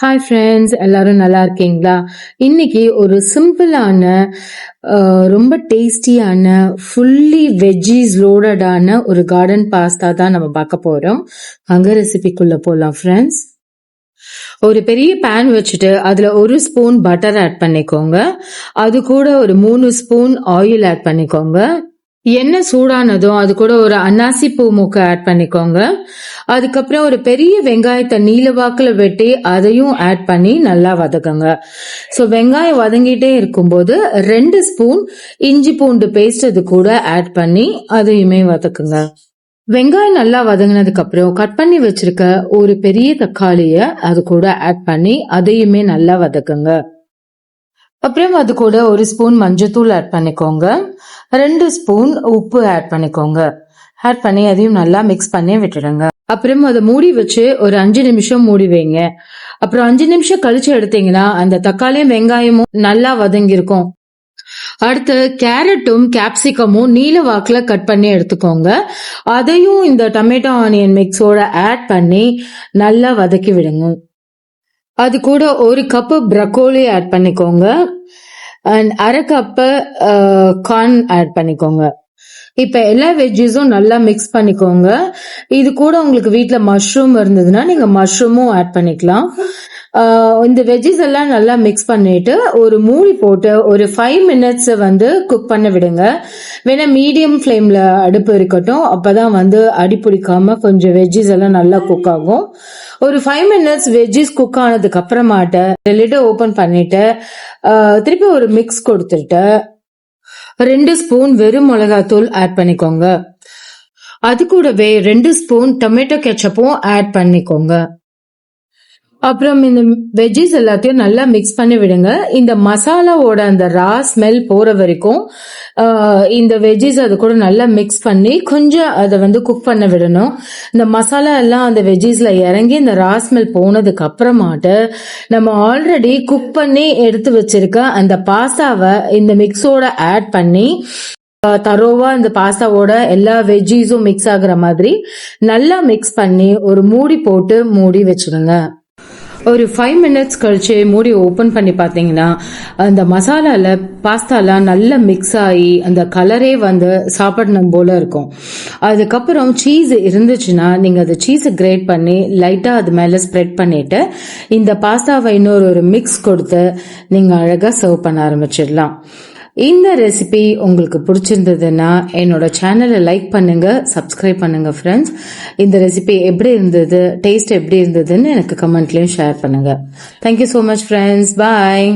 Hi friends, எல்லாரும் நல்லா இருக்கீங்களா? இன்னைக்கு ஒரு சிம்பிளான ரொம்ப டேஸ்டியான ஃபுல்லி வெஜ்ஜீஸ் லோடடான ஒரு கார்டன் பாஸ்தா தான் நம்ம பார்க்க போறோம். அங்க ரெசிபிக்குள்ள போலாம் ஃப்ரெண்ட்ஸ். ஒரு பெரிய பேன் வச்சுட்டு அதுல 1 ஸ்பூன் பட்டர் ஆட் பண்ணிக்கோங்க. அது கூட ஒரு 3 ஸ்பூன் ஆயில் ஆட் பண்ணிக்கோங்க. எண்ணெய் சூடானதும் அது கூட ஒரு அன்னாசி பூ மூக்கை ஆட் பண்ணிக்கோங்க. அதுக்கப்புறம் ஒரு பெரிய வெங்காயத்தை நீல வாக்குல வெட்டி அதையும் ஆட் பண்ணி நல்லா வதக்குங்க. ஸோ வெங்காயம் வதங்கிட்டே இருக்கும்போது 2 ஸ்பூன் இஞ்சி பூண்டு பேஸ்ட் அது கூட ஆட் பண்ணி அதையுமே வதக்குங்க. வெங்காயம் நல்லா வதங்கினதுக்கு அப்புறம் கட் பண்ணி வச்சிருக்க ஒரு பெரிய தக்காளிய அது கூட ஆட் பண்ணி அதையுமே நல்லா வதக்குங்க. அப்புறம் அது கூட 1 ஸ்பூன் மஞ்சத்தூள் ஆட் பண்ணிக்கோங்க. 2 ஸ்பூன் உப்பு ஆட் பண்ணிக்கோங்க. ஆட் பண்ணி அதையும் நல்லா மிக்ஸ் பண்ணி விட்டுடுங்க. அப்புறம் அதை மூடி வச்சு ஒரு 5 நிமிஷம் மூடி வைங்க. அப்புறம் 5 நிமிஷம் கழிச்சு எடுத்தீங்கன்னா அந்த தக்காளியும் வெங்காயமும் நல்லா வதங்கியிருக்கும். அடுத்து கேரட்டும் கேப்சிகமும் நீல வாக்குல கட் பண்ணி எடுத்துக்கோங்க. அதையும் இந்த டொமேட்டோ ஆனியன் மிக்ஸோட ஆட் பண்ணி நல்லா வதக்கி விடுங்க. அது கூட 1 கப்பு ப்ரக்கோலி ஆட் பண்ணிக்கோங்க. அண்ட் 1/2 கப்பு கார்ன் ஆட் பண்ணிக்கோங்க. இப்ப எல்லா வெஜ்ஜஸும் நல்லா மிக்ஸ் பண்ணிக்கோங்க. இது கூட உங்களுக்கு வீட்டுல மஷ்ரூம் இருந்ததுன்னா நீங்க மஷ்ரூமும் ஆட் பண்ணிக்கலாம். இந்த வெஜ்ஜஸ் எல்லாம் நல்லா மிக்ஸ் பண்ணிட்டு ஒரு மூடி போட்டு ஒரு 5 மினிட்ஸ் குக் பண்ண விடுங்க. வேணா மீடியம் ஃப்ளேம்ல அடுப்பு இருக்கட்டும், அப்பதான் அடி பிடிக்காம கொஞ்சம் வெஜ்ஜஸ் எல்லாம் நல்லா குக் ஆகும். ஒரு 5 மினிட்ஸ் வெஜ்ஜஸ் குக் ஆனதுக்கு அப்புறமாட்ட லிட்டை ஓபன் பண்ணிட்டு திருப்பி ஒரு மிக்ஸ் கொடுத்துட்டு 2 ஸ்பூன் வெறும் மிளகாத்தூள் ஆட் பண்ணிக்கோங்க. அது கூடவே 2 ஸ்பூன் டொமேட்டோ கெச்சப்பும் ஆட் பண்ணிக்கோங்க. அப்புறம் இந்த வெஜ்ஜஸ் எல்லாத்தையும் நல்லா மிக்ஸ் பண்ணி விடுங்க. இந்த மசாலாவோட அந்த ரா ஸ்மெல் போற வரைக்கும் இந்த வெஜ்ஜஸ் அது கூட நல்லா மிக்ஸ் பண்ணி கொஞ்சம் அதை குக் பண்ண விடணும். இந்த மசாலா எல்லாம் அந்த வெஜ்ஜஸ்ல இறங்கி இந்த ரா ஸ்மெல் போனதுக்கு அப்புறமாட்டு நம்ம ஆல்ரெடி குக் பண்ணி எடுத்து வச்சிருக்க அந்த பாஸ்தாவை இந்த மிக்ஸோட ஆட் பண்ணி தரோவா இந்த பாஸ்தாவோட எல்லா வெஜ்ஜஸும் மிக்ஸ் ஆகுற மாதிரி நல்லா மிக்ஸ் பண்ணி ஒரு மூடி போட்டு மூடி வச்சிருங்க. ஒரு 5 மினிட்ஸ் கழிச்சு மூடி ஓபன் பண்ணி பாத்தீங்கன்னா அந்த மசாலால பாஸ்தாலாம் நல்லா மிக்ஸ் ஆகி அந்த கலரே சாப்பிடணும் போல இருக்கும். அதுக்கப்புறம் சீஸ் இருந்துச்சுன்னா நீங்க அந்த சீஸை கிரேட் பண்ணி லைட்டா அது மேல ஸ்ப்ரெட் பண்ணிட்டு இந்த பாஸ்தாவை இன்னொரு மிக்ஸ் கொடுத்து நீங்க அழகா சர்வ் பண்ண ஆரம்பிச்சிடலாம். இந்த ரெசிபி உங்களுக்கு பிடிச்சிருந்ததுன்னா என்னோட சேனலை லைக் பண்ணுங்க, சப்ஸ்கிரைப் பண்ணுங்க ஃப்ரெண்ட்ஸ். இந்த ரெசிபி எப்படி இருந்தது, டேஸ்ட் எப்படி இருந்ததுன்னு எனக்கு கமெண்ட்லயும் ஷேர் பண்ணுங்க. Thank you so much friends. பாய்.